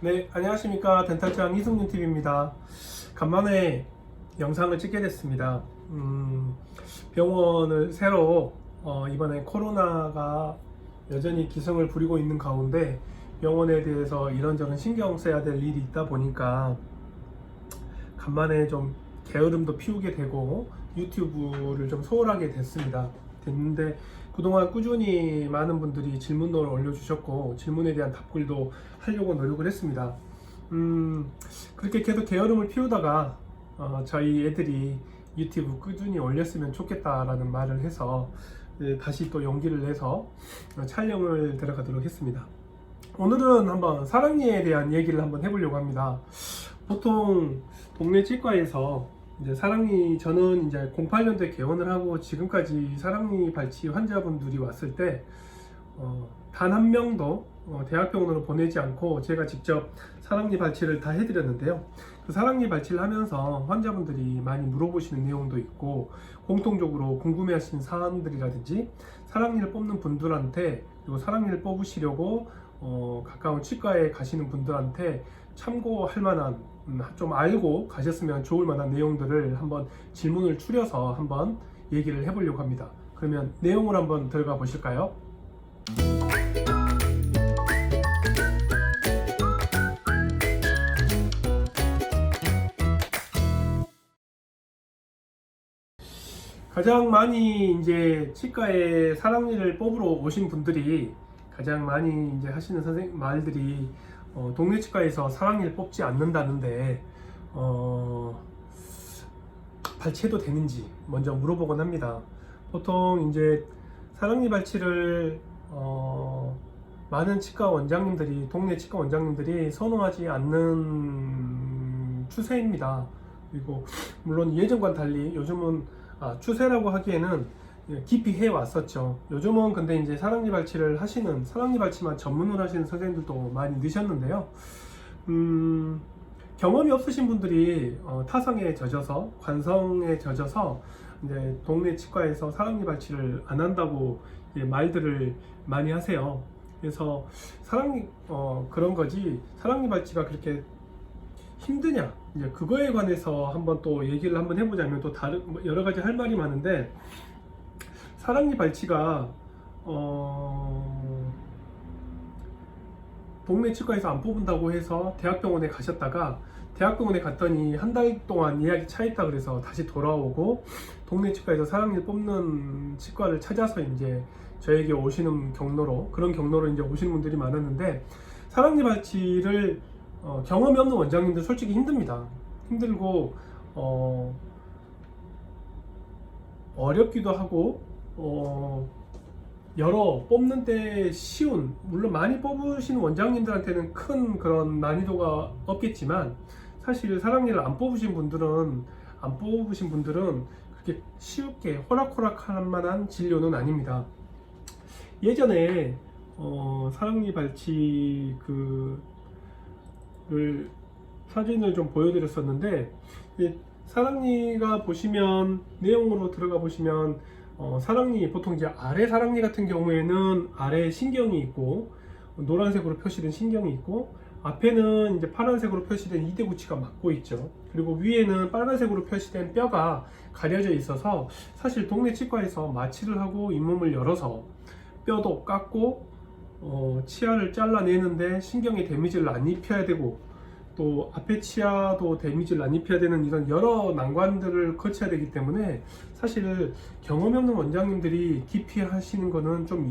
네, 안녕하십니까. 덴탈장 이승윤TV입니다. 간만에 영상을 찍게 됐습니다. 병원을 새로 이번에 코로나가 여전히 기승을 부리고 있는 가운데 병원에 대해서 이런저런 신경 써야 될 일이 있다 보니까 간만에 좀 게으름도 피우게 되고 유튜브를 좀 소홀하게 됐는데 그동안 꾸준히 많은 분들이 질문을 올려주셨고 질문에 대한 답글도 하려고 노력을 했습니다. 그렇게 계속 게으름을 피우다가 저희 애들이 유튜브 꾸준히 올렸으면 좋겠다라는 말을 해서 다시 또 용기를 내서 촬영을 들어가도록 했습니다. 오늘은 한번 사랑니에 대한 얘기를 한번 해보려고 합니다. 보통 동네 치과에서 이제 저는 이제 08년도에 개원을 하고 지금까지 사랑니 발치 환자분들이 왔을 때 단 한 명도 대학병원으로 보내지 않고 제가 직접 사랑니 발치를 다 해드렸는데요. 그 사랑니 발치를 하면서 환자분들이 많이 물어보시는 내용도 있고 공통적으로 궁금해하시는 사항들이라든지 사랑니를 뽑는 분들한테 그리고 사랑니를 뽑으시려고 가까운 치과에 가시는 분들한테 참고할 만한 좀 알고 가셨으면 좋을 만한 내용들을 한번 질문을 추려서 한번 얘기를 해보려고 합니다. 그러면 내용을 한번 들어가 보실까요? 가장 많이 이제 치과에 사랑니를 뽑으러 오신 분들이 가장 많이 이제 하시는 말들이 동네 치과에서 사랑니를 뽑지 않는다는데 발치해도 되는지 먼저 물어보곤 합니다. 보통 이제 사랑니 발치를 많은 치과 원장님들이 동네 치과 원장님들이 선호하지 않는 추세입니다. 그리고 물론 예전과는 달리 요즘은 추세라고 하기에는 깊이 해 왔었죠. 요즘은 근데 이제 사랑니 발치만 전문으로 하시는 선생님들도 많이 느셨는데요. 경험이 없으신 분들이 타성에 젖어서 관성에 젖어서 이제 동네 치과에서 사랑니 발치를 안 한다고 말들을 많이 하세요. 그래서 그런 거지 사랑니 발치가 그렇게 힘드냐 이제 그거에 관해서 한번 또 얘기를 한번 해보자면 또 다른 여러 가지 할 말이 많은데 사랑니 발치가 동네 치과에서 안 뽑은다고 해서 대학병원에 가셨다가 대학병원에 갔더니 한 달 동안 예약이 차 있다 그래서 다시 돌아오고 동네 치과에서 사랑니를 뽑는 치과를 찾아서 이제 저에게 오시는 그런 경로로 이제 오시는 분들이 많았는데 사랑니 발치를 경험이 없는 원장님들 솔직히 힘듭니다. 힘들고 어렵기도 하고 여러 뽑는 데 쉬운 물론 많이 뽑으시는 원장님들한테는 큰 그런 난이도가 없겠지만 사실 사랑니를 안 뽑으신 분들은 그렇게 쉽게 호락호락할 만한 진료는 아닙니다. 예전에 사랑니 발치 를 사진을 좀 보여드렸었는데 사랑니가 보시면 내용으로 들어가 보시면 사랑니 보통 이제 아래 사랑니 같은 경우에는 아래 신경이 있고 노란색으로 표시된 신경이 있고 앞에는 이제 파란색으로 표시된 이대구치가 막고 있죠. 그리고 위에는 빨간색으로 표시된 뼈가 가려져 있어서 사실 동네 치과에서 마취를 하고 잇몸을 열어서 뼈도 깎고 치아를 잘라내는데 신경에 데미지를 안 입혀야 되고 또 앞에 치아도 데미지를 안 입혀야 되는 이런 여러 난관들을 거쳐야 되기 때문에 사실 경험이 없는 원장님들이 깊이 하시는 거는 좀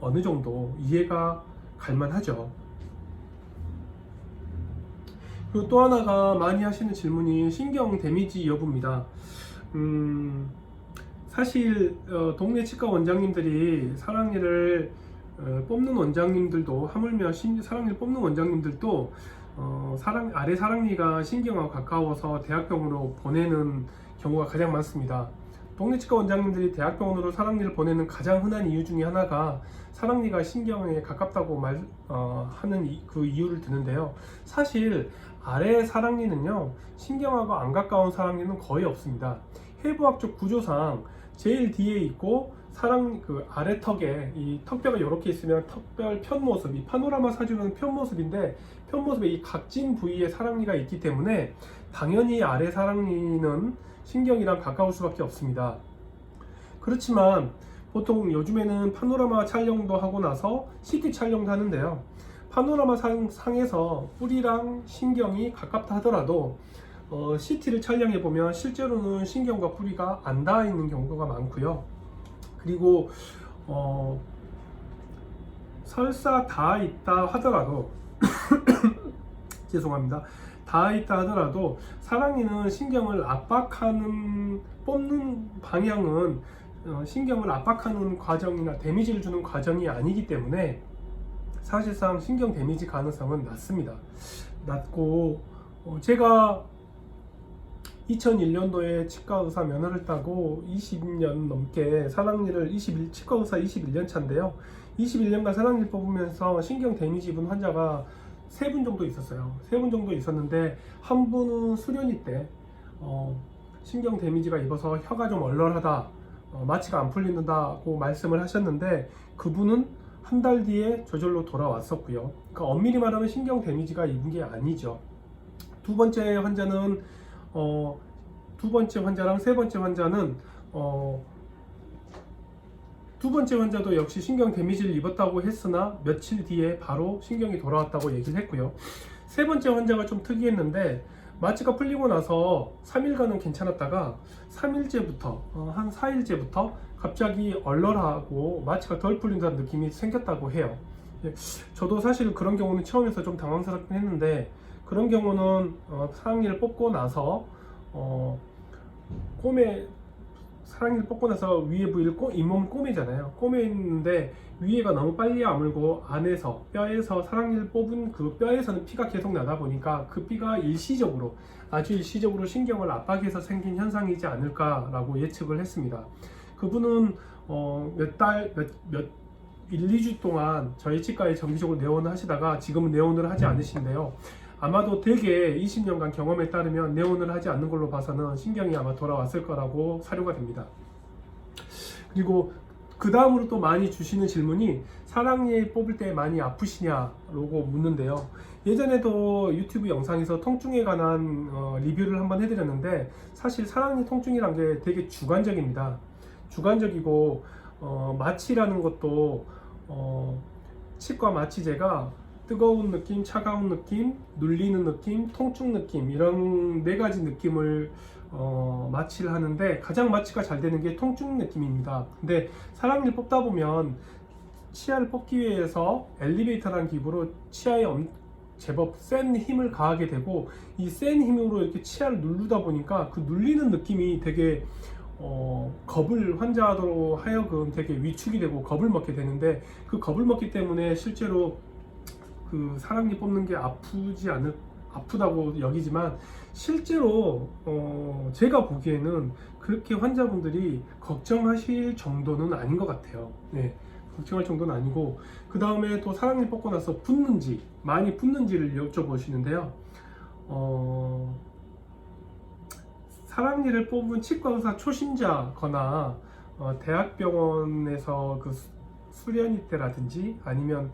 어느 정도 이해가 갈만하죠. 그리고 또 하나가 많이 하시는 질문이 신경 데미지 여부입니다. 사실 동네 치과 원장님들이 사랑니를 뽑는 원장님들도 하물며 사랑니를 뽑는 원장님들도 아래 사랑니가 신경하고 가까워서 대학병원으로 보내는 경우가 가장 많습니다. 동네 치과 원장님들이 대학병원으로 사랑니를 보내는 가장 흔한 이유 중에 하나가 사랑니가 신경에 가깝다고 하는 그 이유를 드는데요. 사실 아래 사랑니는요 신경하고 안 가까운 사랑니는 거의 없습니다. 해부학적 구조상 제일 뒤에 있고 아래 턱에 이 턱뼈가 이렇게 있으면 턱뼈 편 모습, 이 파노라마 사진은 편 모습인데 편모습의 이 각진 부위에 사랑니가 있기 때문에 당연히 아래 사랑니는 신경이랑 가까울 수밖에 없습니다. 그렇지만 보통 요즘에는 파노라마 촬영도 하고 나서 CT 촬영도 하는데요. 파노라마 상에서 뿌리랑 신경이 가깝다 하더라도 CT를 촬영해 보면 실제로는 신경과 뿌리가 안 닿아 있는 경우가 많고요. 그리고 설사 닿아 있다 하더라도 죄송합니다. 닿아 있다 하더라도 사랑니는 신경을 압박하는 뽑는 방향은 신경을 압박하는 과정이나 데미지를 주는 과정이 아니기 때문에 사실상 신경 데미지 가능성은 낮고 제가 2001년도에 치과 의사 면허를 따고 20년 넘게 사랑니를 치과 의사 21년 차인데요. 21년간 사랑니를 뽑으면서 신경 데미지 입은 환자가 3분 정도 있었어요. 3분 정도 있었는데 한 분은 수련이 때 신경 데미지가 입어서 혀가 좀 얼얼하다, 마취가 안 풀린다고 말씀을 하셨는데 그분은 한 달 뒤에 저절로 돌아왔었고요. 그러니까 엄밀히 말하면 신경 데미지가 입은 게 아니죠. 두 번째 환자랑 세 번째 환자는 두 번째 환자도 역시 신경 데미지를 입었다고 했으나 며칠 뒤에 바로 신경이 돌아왔다고 얘기를 했고요. 세 번째 환자가 좀 특이했는데 마취가 풀리고 나서 3일간은 괜찮았다가 3일째부터 한 4일째부터 갑자기 얼얼하고 마취가 덜 풀린다는 느낌이 생겼다고 해요. 저도 사실 그런 경우는 처음에서 좀 당황스럽긴 했는데 그런 경우는 사랑니를 뽑고 나서 사랑니를 뽑고 나서 위에 부위를 잇몸을 꼬매잖아요. 꼬매있는데 위에가 너무 빨리 아물고 안에서 뼈에서 사랑니를 뽑은 그 뼈에서는 피가 계속 나다 보니까 그 피가 아주 일시적으로 신경을 압박해서 생긴 현상이지 않을까라고 예측을 했습니다. 그분은 1, 2주 동안 저희 치과에 정기적으로 내원을 하시다가 지금은 내원을 하지 않으신데요. 아마도 대개 20년간 경험에 따르면 내원을 하지 않는 걸로 봐서는 신경이 아마 돌아왔을 거라고 사료가 됩니다. 그리고 그 다음으로 또 많이 주시는 질문이 사랑니 뽑을 때 많이 아프시냐고 묻는데요. 예전에도 유튜브 영상에서 통증에 관한 리뷰를 한번 해드렸는데 사실 사랑니 통증이란 게 되게 주관적입니다. 주관적이고 마취라는 것도 치과 마취제가 뜨거운 느낌, 차가운 느낌, 눌리는 느낌, 통증 느낌 이런 4가지 느낌을 마취를 하는데 가장 마취가 잘 되는 게 통증 느낌입니다. 근데 사랑니를 뽑다 보면 치아를 뽑기 위해서 엘리베이터라는 기구로 치아에 제법 센 힘을 가하게 되고 이 센 힘으로 이렇게 치아를 누르다 보니까 그 눌리는 느낌이 되게 환자로 하여금 되게 위축이 되고 겁을 먹게 되는데 그 겁을 먹기 때문에 실제로 그 사랑니 뽑는 게 아프다고 여기지만 실제로 제가 보기에는 그렇게 환자분들이 걱정하실 정도는 아닌 것 같아요. 네, 걱정할 정도는 아니고 그 다음에 또 사랑니 뽑고 나서 많이 붓는지를 여쭤보시는데요. 사랑니를 뽑은 치과의사 초심자거나 대학병원에서 그 수련이 때라든지 아니면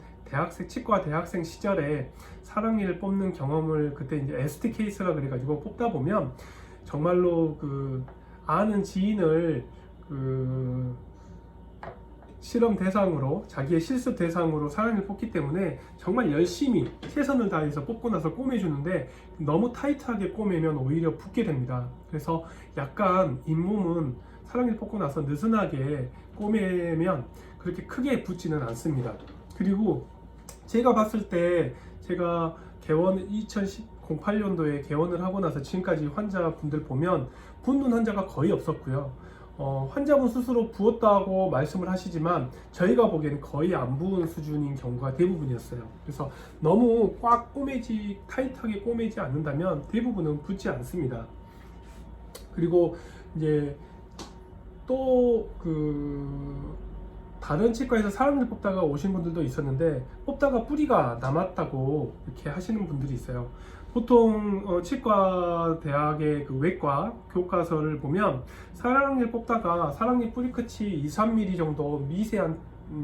치과 대학생 시절에 사랑니를 뽑는 경험을 그때 이제 ST 케이스라 그래가지고 뽑다 보면 정말로 그 아는 지인을 그 실험 대상으로 자기의 실습 대상으로 사랑니를 뽑기 때문에 정말 열심히 최선을 다해서 뽑고 나서 꼬매주는데 너무 타이트하게 꼬매면 오히려 붓게 됩니다. 그래서 약간 잇몸은 사랑니를 뽑고 나서 느슨하게 꼬매면 그렇게 크게 붓지는 않습니다. 그리고 제가 봤을 때 제가 2008년도에 개원을 하고 나서 지금까지 환자분들 보면 붓는 환자가 거의 없었고요. 환자분 스스로 부었다고 말씀을 하시지만 저희가 보기에는 거의 안 부은 수준인 경우가 대부분이었어요. 그래서 너무 타이트하게 꼬매지 않는다면 대부분은 붓지 않습니다. 그리고 이제 또 다른 치과에서 사랑니를 뽑다가 오신 분들도 있었는데 뽑다가 뿌리가 남았다고 이렇게 하시는 분들이 있어요. 보통 치과 대학의 그 외과 교과서를 보면 사랑니를 뽑다가 사랑니 뿌리 끝이 2, 3mm 정도 미세한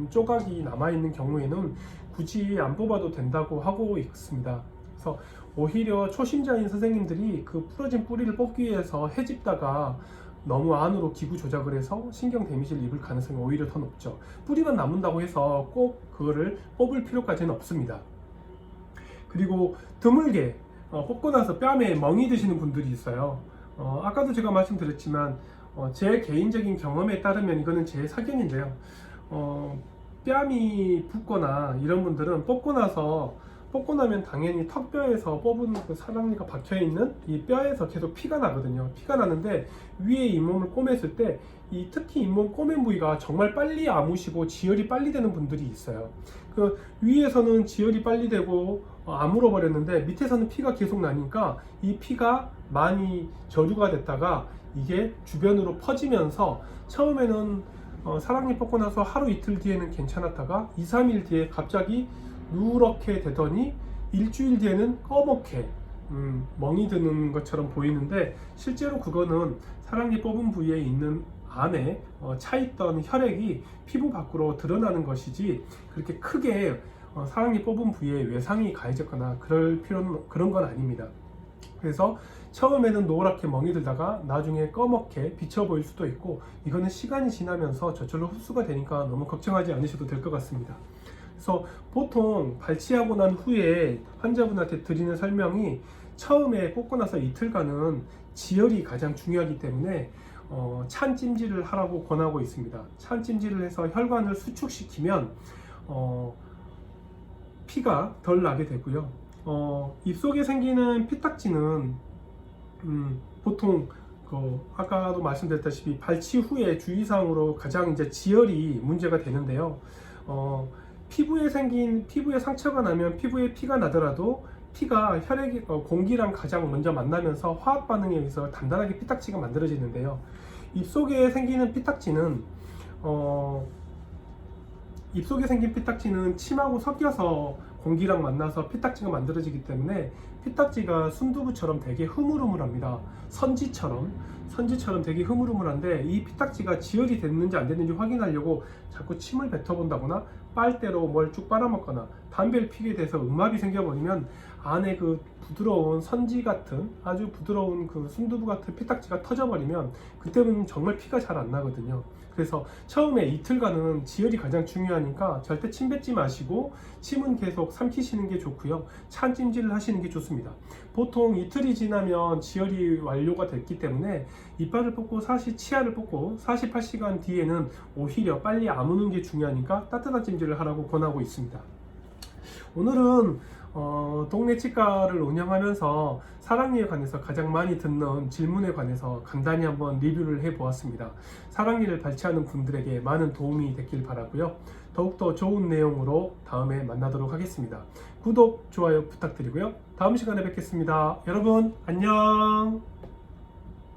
조각이 남아있는 경우에는 굳이 안 뽑아도 된다고 하고 있습니다. 그래서 오히려 초심자인 선생님들이 그 부러진 뿌리를 뽑기 위해서 헤집다가 너무 안으로 기구 조작을 해서 신경 데미지를 입을 가능성이 오히려 더 높죠. 뿌리만 남는다고 해서 꼭 그거를 뽑을 필요까지는 없습니다. 그리고 드물게 뽑고 나서 뺨에 멍이 드시는 분들이 있어요. 아까도 제가 말씀드렸지만 제 개인적인 경험에 따르면 이거는 제 사견인데요. 뺨이 붓거나 이런 분들은 뽑고 나면 당연히 턱뼈에서 뽑은 그 사랑니가 박혀 있는 이 뼈에서 계속 피가 나거든요. 피가 나는데 위에 잇몸을 꼬맸을 때 특히 잇몸 꼬맨 부위가 정말 빨리 아무시고 지혈이 빨리 되는 분들이 있어요. 그 위에서는 지혈이 빨리 되고 아물어 버렸는데 밑에서는 피가 계속 나니까 이 피가 많이 저류가 됐다가 이게 주변으로 퍼지면서 처음에는 사랑니 뽑고 나서 하루 이틀 뒤에는 괜찮았다가 2, 3일 뒤에 갑자기 누렇게 되더니 일주일 뒤에는 꺼멓게 멍이 드는 것처럼 보이는데 실제로 그거는 사랑니 뽑은 부위에 있는 안에 차있던 혈액이 피부 밖으로 드러나는 것이지 그렇게 크게 사랑니 뽑은 부위에 외상이 가해졌거나 그런 건 아닙니다. 그래서 처음에는 노랗게 멍이 들다가 나중에 꺼멓게 비쳐 보일 수도 있고 이거는 시간이 지나면서 저절로 흡수가 되니까 너무 걱정하지 않으셔도 될 것 같습니다. 그래서 보통 발치하고 난 후에 환자분한테 드리는 설명이 처음에 뽑고 나서 이틀간은 지혈이 가장 중요하기 때문에 찬 찜질을 하라고 권하고 있습니다. 찬 찜질을 해서 혈관을 수축시키면 피가 덜 나게 되고요. 입속에 생기는 피딱지는 보통 아까도 말씀드렸다시피 발치 후에 주의사항으로 가장 이제 지혈이 문제가 되는데요. 피부에 상처가 나면 피부에 피가 나더라도 피가 혈액이 공기랑 가장 먼저 만나면서 화학 반응에 의해서 단단하게 피딱지가 만들어지는데요. 입속에 생기는 피딱지는 침하고 섞여서 공기랑 만나서 피딱지가 만들어지기 때문에 피딱지가 순두부처럼 되게 흐물흐물합니다. 선지처럼 되게 흐물흐물한데 이 피딱지가 지혈이 됐는지 안 됐는지 확인하려고 자꾸 침을 뱉어본다거나 빨대로 뭘 쭉 빨아먹거나 담배를 피게 돼서 음압이 생겨버리면 안에 그 부드러운 선지 같은 아주 부드러운 그 순두부 같은 피딱지가 터져버리면 그때는 정말 피가 잘 안 나거든요. 그래서 처음에 이틀간은 지혈이 가장 중요하니까 절대 침 뱉지 마시고 침은 계속 삼키시는 게 좋고요. 찬 찜질을 하시는 게 좋습니다. 보통 이틀이 지나면 지혈이 완료가 됐기 때문에 이빨을 뽑고 치아를 뽑고 48시간 뒤에는 오히려 빨리 아무는 게 중요하니까 따뜻한 찜질을 하라고 권하고 있습니다. 오늘은 동네 치과를 운영하면서 사랑니에 관해서 가장 많이 듣는 질문에 관해서 간단히 한번 리뷰를 해 보았습니다. 사랑니를 발치하는 분들에게 많은 도움이 됐길 바라고요. 더욱더 좋은 내용으로 다음에 만나도록 하겠습니다. 구독, 좋아요 부탁드리고요. 다음 시간에 뵙겠습니다. 여러분 안녕.